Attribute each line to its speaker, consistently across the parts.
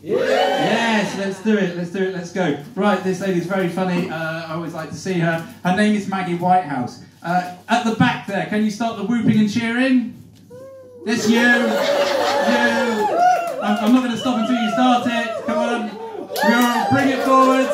Speaker 1: Yeah. Yes, let's do it, let's go. Right, this lady's very funny, I always like to see her. Her name is Maggy Whitehouse. At the back there, can you start the whooping and cheering? That's you. I'm not going to stop until you start it. Come on. Bring it forwards.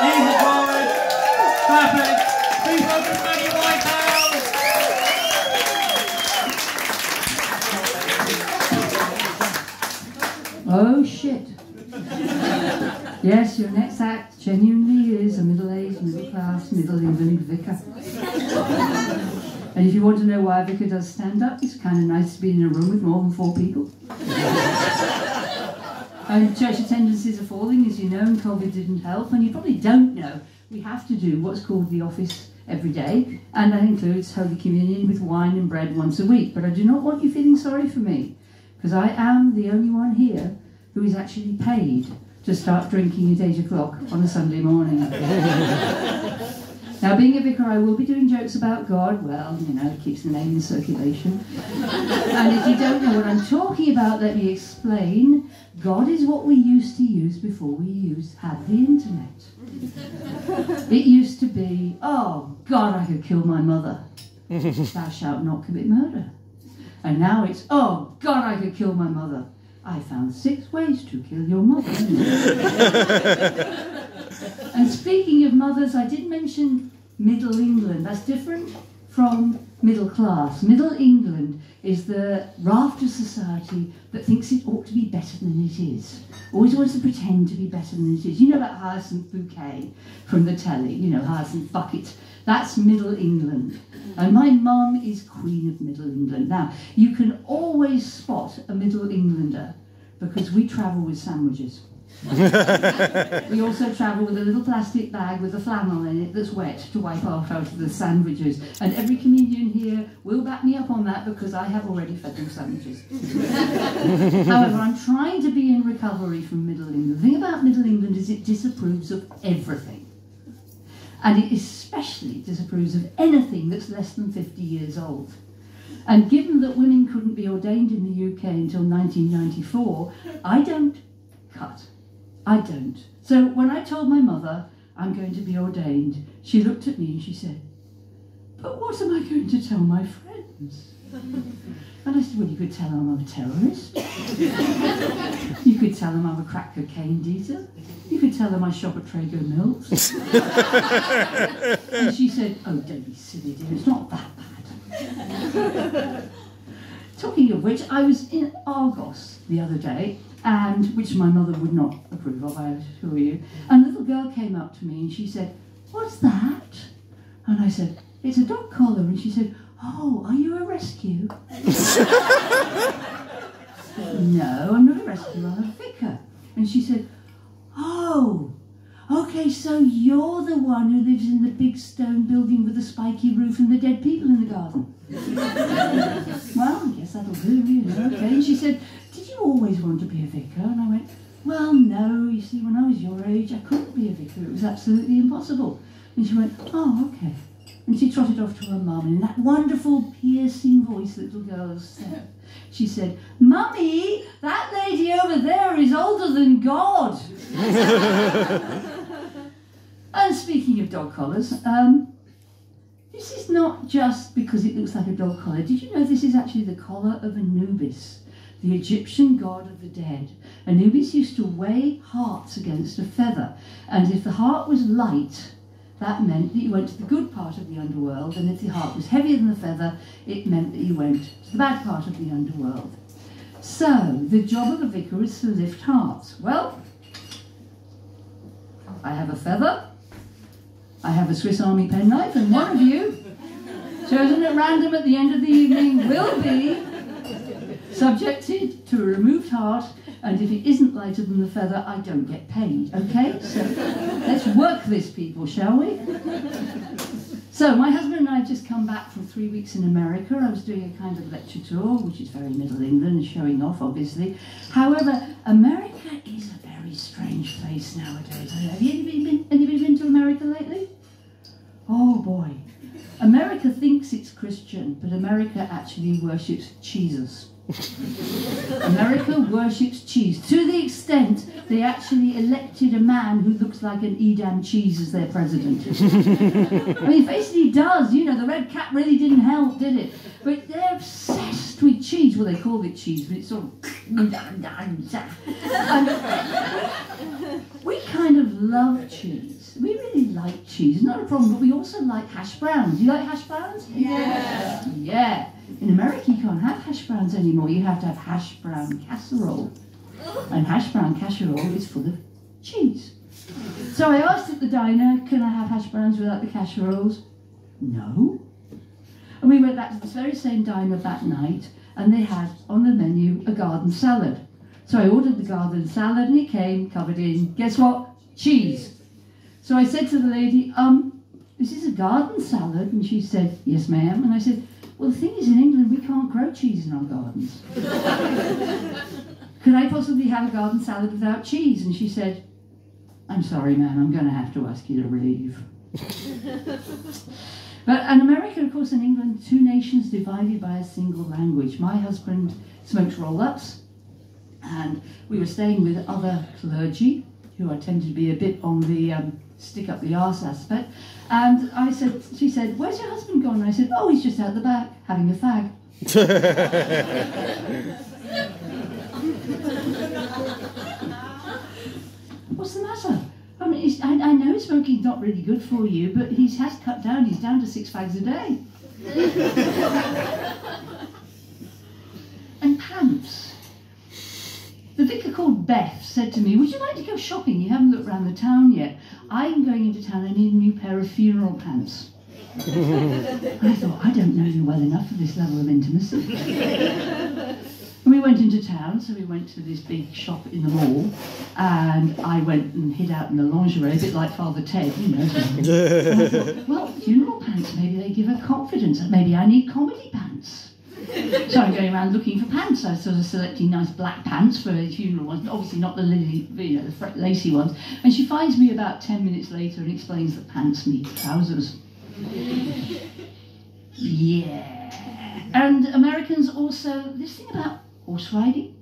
Speaker 1: Ease it forward. Clap it. Please welcome Maggy Whitehouse.
Speaker 2: Oh shit. Yes, your next act genuinely is a middle-aged, middle-class, Middle England vicar. And if you want to know why a vicar does stand-up, it's kind of nice to be in a room with more than 4 people. And church attendances are falling, as you know, and COVID didn't help. And you probably don't know, we have to do what's called the office every day, and that includes Holy Communion with wine and bread once a week. But I do not want you feeling sorry for me, because I am the only one here who is actually paid to start drinking at 8 o'clock on a Sunday morning. Now, being a vicar, I will be doing jokes about God. Well, you know, it keeps the name in circulation. And if you don't know what I'm talking about, let me explain. God is what we used to use before we had the internet. It used to be, oh, God, I could kill my mother. Thou shalt not commit murder. And now it's, oh, God, I could kill my mother. I found 6 ways to kill your mother. And speaking of mothers, I did mention Middle England. That's different from middle class. Middle England is the raft of society that thinks it ought to be better than it is. Always wants to pretend to be better than it is. You know about Hyacinth Bouquet from the telly, you know, Hyacinth Bucket. That's Middle England. And my mum is Queen of Middle England. Now, you can always spot a Middle Englander because we travel with sandwiches. We also travel with a little plastic bag with a flannel in it that's wet to wipe off out of the sandwiches. And every comedian here will back me up on that because I have already fed them sandwiches. However, I'm trying to be in recovery from Middle England. The thing about Middle England is it disapproves of everything. And it especially disapproves of anything that's less than 50 years old. And given that women couldn't be ordained in the UK until 1994, I don't cut. I don't. So when I told my mother I'm going to be ordained, she looked at me and she said, but what am I going to tell my friends? And I said, well, you could tell them I'm a terrorist. You could tell them I'm a crack cocaine dealer. You could tell them I shop at Traeger Mills. And she said, oh, don't be silly, dear, it's not that bad. Talking of which, I was in Argos the other day, and which my mother would not approve of, I assure you. And a little girl came up to me and she said, what's that? And I said, it's a dog collar. And she said, oh, are you a rescue? No, I'm not a rescue, I'm a vicar. And she said, oh, okay, so you're the one who lives in the big stone building with the spiky roof and the dead people in the garden. Well, I guess that'll do, you know, okay. And she said, did you always want to be a vicar? And I went, well, no, you see, when I was your age, I couldn't be a vicar. It was absolutely impossible. And she went, oh, okay. And she trotted off to her mum, and in that wonderful, piercing voice that little girls said, she said, Mummy, that lady over there is older than God. And speaking of dog collars, this is not just because it looks like a dog collar. Did you know this is actually the collar of Anubis, the Egyptian god of the dead? Anubis used to weigh hearts against a feather, and if the heart was light, that meant that you went to the good part of the underworld, and if the heart was heavier than the feather, it meant that you went to the bad part of the underworld. So, the job of a vicar is to lift hearts. Well, I have a feather, I have a Swiss Army penknife, and one of you, chosen at random at the end of the evening, will be subjected to a removed heart, and if it isn't lighter than the feather, I don't get paid, okay? So let's work this, people, shall we? So my husband and I have just come back from 3 weeks in America. I was doing a kind of lecture tour, which is very Middle England and showing off, obviously. However, America is a very strange place nowadays. Have anybody been to America lately? Oh boy. America thinks it's Christian, but America actually worships Jesus. America worships cheese to the extent they actually elected a man who looks like an Edam cheese as their president. I mean, basically he does, you know, the red cap really didn't help, did it? But they're obsessed with cheese. Well, they call it cheese, but it's sort of... And we kind of love cheese. We really like cheese, not a problem, but we also like hash browns. You like hash browns?
Speaker 3: Yeah.
Speaker 2: Yeah. In America, you can't have hash browns anymore. You have to have hash brown casserole. And hash brown casserole is full of cheese. So I asked at the diner, can I have hash browns without the casseroles? No. And we went back to this very same diner that night, and they had on the menu a garden salad. So I ordered the garden salad, and it came covered in, guess what? Cheese. So I said to the lady, this is a garden salad? And she said, yes, ma'am. And I said, well, the thing is, in England, we can't grow cheese in our gardens. Could I possibly have a garden salad without cheese? And she said, I'm sorry, ma'am, I'm going to have to ask you to leave. But in America, of course, in England, two nations divided by a single language. My husband smokes roll-ups, and we were staying with other clergy, who I tended to be a bit on the stick up the arse aspect. And she said, where's your husband gone? And I said, oh, he's just out the back, having a fag. What's the matter? I mean, I know smoking's not really good for you, but he has cut down. He's down to 6 fags a day. And pants. The vicar called Beth said to me, would you like to go shopping? You haven't looked around the town yet. I'm going into town. I need a new pair of funeral pants. I thought, I don't know you well enough for this level of intimacy. And we went into town, so we went to this big shop in the mall, and I went and hid out in the lingerie, a bit like Father Ted, you know. And I thought, well, funeral pants, maybe they give her confidence, maybe I need comedy pants. So I'm going around looking for pants. I was sort of selecting nice black pants for the funeral ones, obviously not the the lacy ones. And she finds me about 10 minutes later and explains that pants need trousers. Yeah. And Americans also, this thing about horse riding.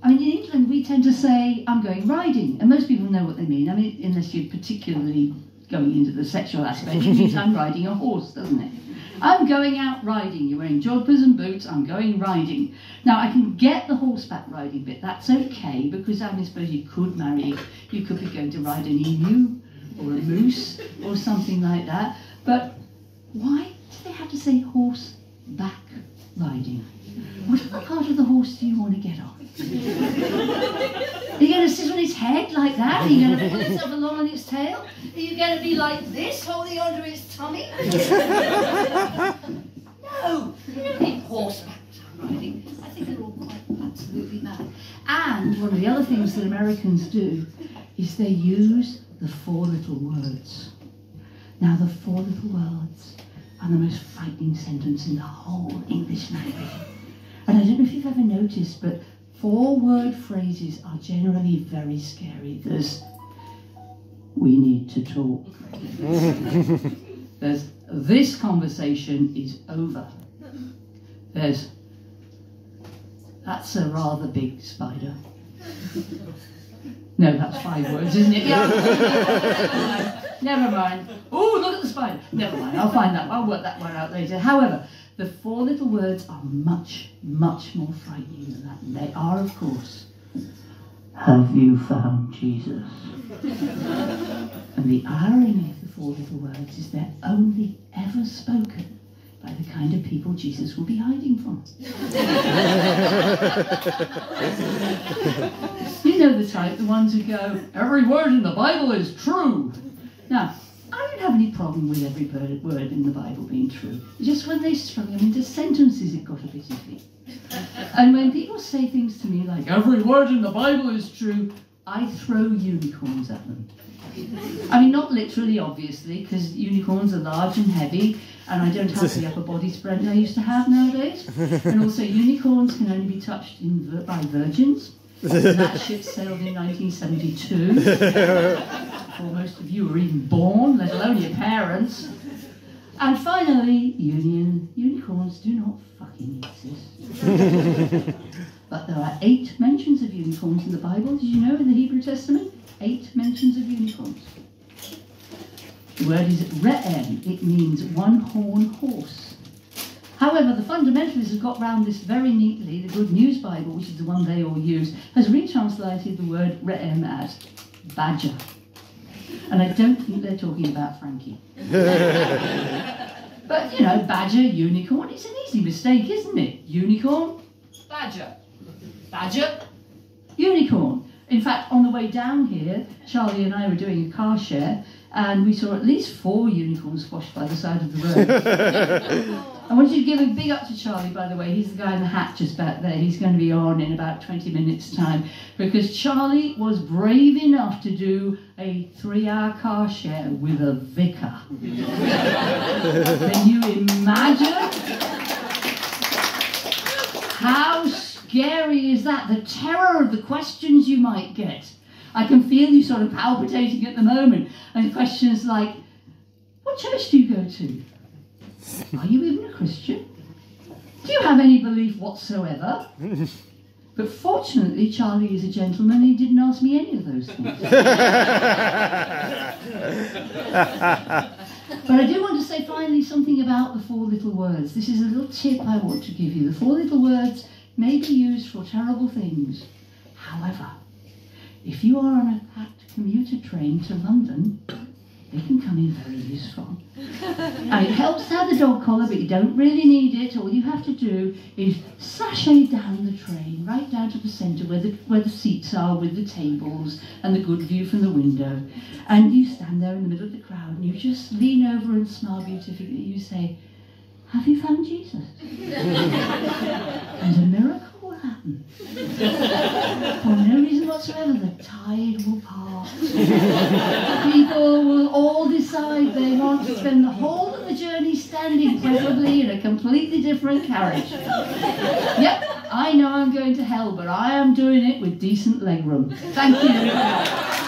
Speaker 2: I mean, in England, we tend to say, I'm going riding, and most people know what they mean. I mean, unless you're particularly going into the sexual aspect, it means I'm riding a horse, doesn't it? I'm going out riding. You're wearing joggers and boots. I'm going riding. Now, I can get the horseback riding bit. That's okay, because I suppose you could marry, you could be going to ride an emu or a moose or something like that. But why do they have to say horseback riding? What part of the horse do you want to get on? Are you going to sit on its head like that? Are you going to pull itself along on its tail? Are you going to be like this, holding onto its tummy? No, you don't need horseback riding. I think they're all quite absolutely mad. And one of the other things that Americans do is they use the 4 little words. Now, the 4 little words are the most frightening sentence in the whole English language. And I don't know if you've ever noticed, but 4-word phrases are generally very scary. There's, we need to talk. There's, this conversation is over. There's, that's a rather big spider. No, that's 5 words, isn't it? Yeah. Never mind. Oh, look at the spider. Never mind, I'll find that. I'll work that one out later. However, the 4 little words are much, much more frightening than that. And they are, of course, have you found Jesus? And the irony of the 4 little words is they're only ever spoken by the kind of people Jesus will be hiding from. You know the type, the ones who go, every word in the Bible is true. Now, I don't have any problem with every word in the Bible being true. Just when they struggle into sentences, it got a bit iffy. And when people say things to me like, every word in the Bible is true, I throw unicorns at them. I mean, not literally, obviously, because unicorns are large and heavy, and I don't have the upper body spread I used to have nowadays. And also, unicorns can only be touched by virgins. And that ship sailed in 1972. Before most of you were even born, let alone your parents. And finally, unicorns do not fucking exist. But there are 8 mentions of unicorns in the Bible. Did you know, in the Hebrew Testament? 8 mentions of unicorns. The word is re'em. It means one-horn horse. However, the fundamentalists have got round this very neatly. The Good News Bible, which is the one they all use, has retranslated the word re'em as badger. And I don't think they're talking about Frankie. But, you know, badger, unicorn, it's an easy mistake, isn't it? Unicorn, badger. Badger, unicorn. In fact, on the way down here, Charlie and I were doing a car share, and we saw at least 4 unicorns squashed by the side of the road. I want you to give a big up to Charlie, by the way. He's the guy in the hat just back there. He's going to be on in about 20 minutes' time, because Charlie was brave enough to do a 3-hour car share with a vicar. Can you imagine? How scary is that? The terror of the questions you might get. I can feel you sort of palpitating at the moment. And questions like, what church do you go to? Are you even a Christian? Do you have any belief whatsoever? But fortunately, Charlie is a gentleman. He didn't ask me any of those things. But I do want to say finally something about the 4 little words. This is a little tip I want to give you. The 4 little words may be used for terrible things. However, if you are on a packed commuter train to London, they can come in very useful. Now, it helps to have the dog collar, but you don't really need it. All you have to do is sashay down the train, right down to the centre where the seats are with the tables and the good view from the window. And you stand there in the middle of the crowd and you just lean over and smile beautifully. You say, have you found Jesus? And a miracle will happen. For no reason whatsoever, the tide will part. People will all decide they want to spend the whole of the journey standing, preferably in a completely different carriage. Yep, I know I'm going to hell, but I am doing it with decent legroom. Thank you.